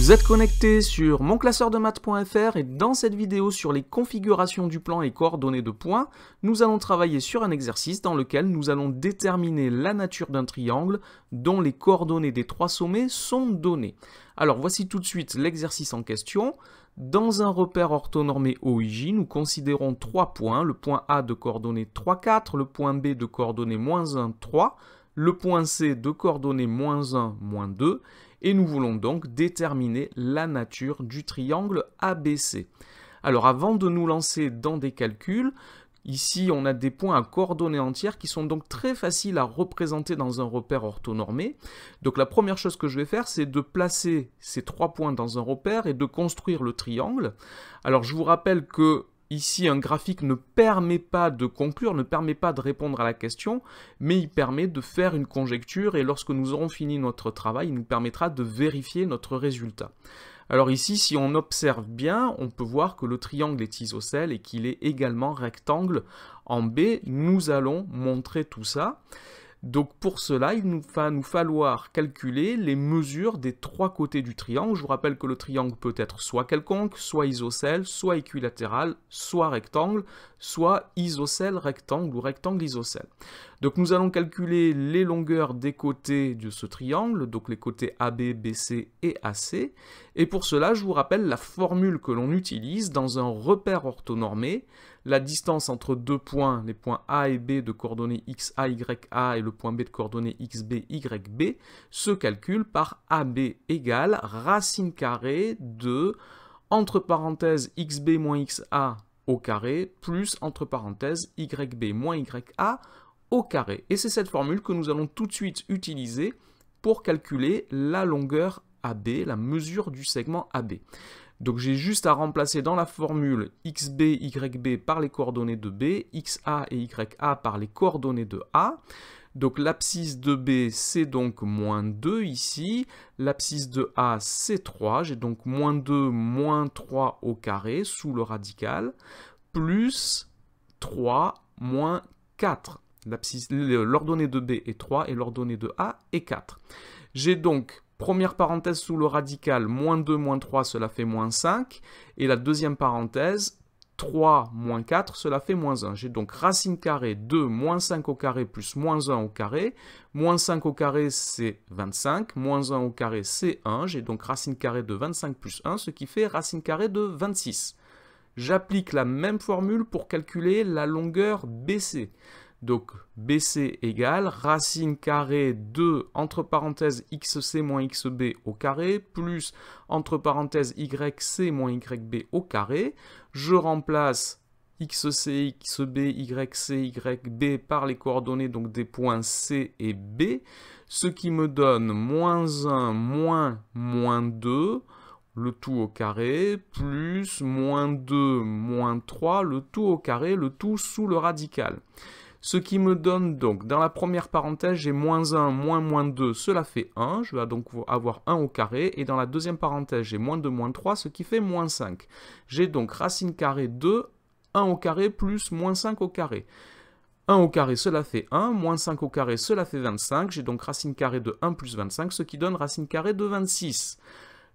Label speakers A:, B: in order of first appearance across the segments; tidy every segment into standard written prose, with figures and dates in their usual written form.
A: Vous êtes connecté sur monclasseurdemaths.fr et dans cette vidéo sur les configurations du plan et coordonnées de points, nous allons travailler sur un exercice dans lequel nous allons déterminer la nature d'un triangle dont les coordonnées des trois sommets sont données. Alors voici tout de suite l'exercice en question. Dans un repère orthonormé OIJ, nous considérons trois points, le point A de coordonnées 3, 4, le point B de coordonnées -1, 3, le point C de coordonnées -1, -2, et nous voulons donc déterminer la nature du triangle ABC. Alors avant de nous lancer dans des calculs, ici on a des points à coordonnées entières qui sont donc très faciles à représenter dans un repère orthonormé. Donc la première chose que je vais faire, c'est de placer ces trois points dans un repère et de construire le triangle. Alors je vous rappelle que ici, un graphique ne permet pas de conclure, ne permet pas de répondre à la question, mais il permet de faire une conjecture et lorsque nous aurons fini notre travail, il nous permettra de vérifier notre résultat. Alors ici, si on observe bien, on peut voir que le triangle est isocèle et qu'il est également rectangle en B. Nous allons montrer tout ça. Donc pour cela, il va nous falloir calculer les mesures des trois côtés du triangle. Je vous rappelle que le triangle peut être soit quelconque, soit isocèle, soit équilatéral, soit rectangle, soit isocèle rectangle ou rectangle isocèle. Donc nous allons calculer les longueurs des côtés de ce triangle, donc les côtés AB, BC et AC. Et pour cela, je vous rappelle la formule que l'on utilise dans un repère orthonormé. La distance entre deux points, les points A et B de coordonnées XA, YA et le point B de coordonnées XB, YB, se calcule par AB égale racine carrée de, entre parenthèses, XB moins XA au carré, plus, entre parenthèses, YB moins YA au carré. Et c'est cette formule que nous allons tout de suite utiliser pour calculer la longueur AB, la mesure du segment AB. Donc j'ai juste à remplacer dans la formule XB, YB par les coordonnées de B, XA et YA par les coordonnées de A. Donc l'abscisse de B, c'est donc -2 ici. L'abscisse de A, c'est 3. J'ai donc -2, -3 au carré sous le radical, plus 3, moins 4. L'ordonnée de B est 3 et l'ordonnée de A est 4. J'ai donc, première parenthèse sous le radical, -2, -3, cela fait -5. Et la deuxième parenthèse, 3 moins 4, cela fait -1. J'ai donc racine carrée de -5 au carré plus -1 au carré. -5 au carré, c'est 25. -1 au carré, c'est 1. J'ai donc racine carrée de 25 plus 1, ce qui fait racine carrée de 26. J'applique la même formule pour calculer la longueur BC. Donc BC égale racine carrée de, entre parenthèses, XC moins XB au carré, plus, entre parenthèses, YC moins YB au carré. Je remplace XC, XB, YC, YB par les coordonnées donc des points C et B, ce qui me donne -1 moins -2, le tout au carré, plus -2 moins 3, le tout au carré, le tout sous le radical. Ce qui me donne donc, dans la première parenthèse, j'ai -1 moins -2, cela fait 1, je vais donc avoir 1 au carré, et dans la deuxième parenthèse, j'ai -2 moins 3, ce qui fait -5. J'ai donc racine carrée de 1 au carré plus -5 au carré. 1 au carré, cela fait 1, -5 au carré, cela fait 25, j'ai donc racine carrée de 1 plus 25, ce qui donne racine carrée de 26.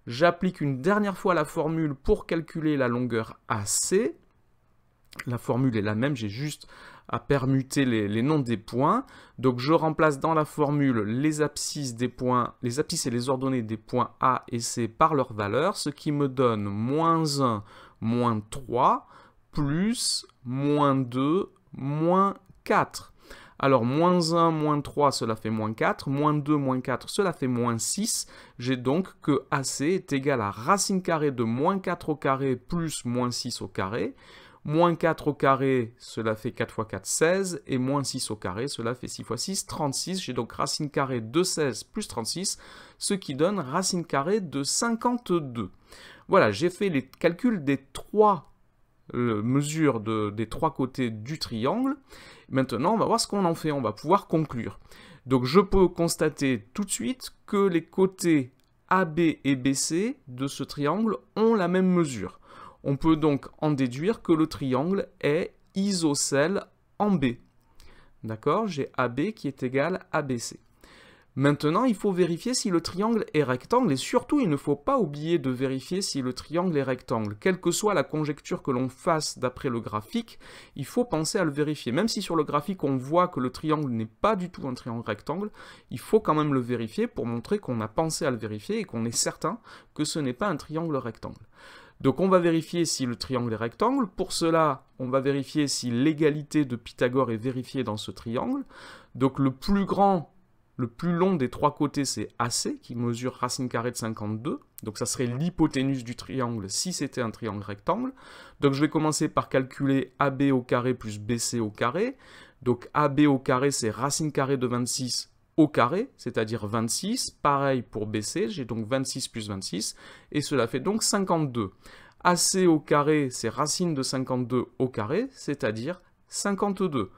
A: J'applique une dernière fois la formule pour calculer la longueur AC. La formule est la même, j'ai juste à permuter les noms des points. Donc je remplace dans la formule les abscisses des points, les abscisses et les ordonnées des points A et C par leur valeur, ce qui me donne -1, -3, plus -2, -4. Alors -1, -3, cela fait -4, -2, -4, cela fait -6. J'ai donc que AC est égal à racine carrée de -4 au carré plus -6 au carré. -4 au carré, cela fait 4 fois 4, 16, et -6 au carré, cela fait 6 fois 6, 36. J'ai donc racine carrée de 16 plus 36, ce qui donne racine carrée de 52. Voilà, j'ai fait les calculs des trois mesures des trois côtés du triangle. Maintenant, on va voir ce qu'on en fait, on va pouvoir conclure. Donc je peux constater tout de suite que les côtés AB et BC de ce triangle ont la même mesure. On peut donc en déduire que le triangle est isocèle en B. D'accord? J'ai AB qui est égal à BC. Maintenant, il faut vérifier si le triangle est rectangle et surtout, il ne faut pas oublier de vérifier si le triangle est rectangle. Quelle que soit la conjecture que l'on fasse d'après le graphique, il faut penser à le vérifier. Même si sur le graphique, on voit que le triangle n'est pas du tout un triangle rectangle, il faut quand même le vérifier pour montrer qu'on a pensé à le vérifier et qu'on est certain que ce n'est pas un triangle rectangle. Donc on va vérifier si le triangle est rectangle. Pour cela, on va vérifier si l'égalité de Pythagore est vérifiée dans ce triangle. Donc le plus long des trois côtés, c'est AC, qui mesure racine carrée de 52. Donc ça serait l'hypoténuse du triangle si c'était un triangle rectangle. Donc je vais commencer par calculer AB au carré plus BC au carré. Donc AB au carré, c'est racine carrée de 26 au carré, c'est-à-dire 26. Pareil pour BC, j'ai donc 26 plus 26, et cela fait donc 52. AC au carré, c'est racine de 52 au carré, c'est-à-dire 52.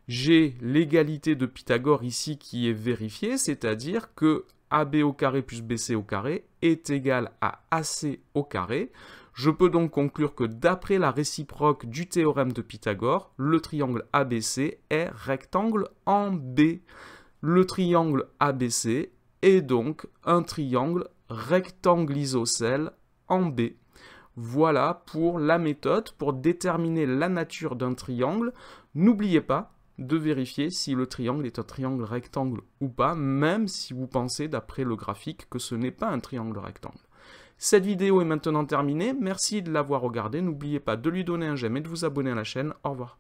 A: J'ai l'égalité de Pythagore ici qui est vérifiée, c'est-à-dire que AB au carré plus BC au carré est égal à AC au carré. Je peux donc conclure que d'après la réciproque du théorème de Pythagore, le triangle ABC est rectangle en B. Le triangle ABC est donc un triangle rectangle isocèle en B. Voilà pour la méthode pour déterminer la nature d'un triangle. N'oubliez pas de vérifier si le triangle est un triangle rectangle ou pas, même si vous pensez d'après le graphique que ce n'est pas un triangle rectangle. Cette vidéo est maintenant terminée, merci de l'avoir regardée, n'oubliez pas de lui donner un j'aime et de vous abonner à la chaîne, au revoir.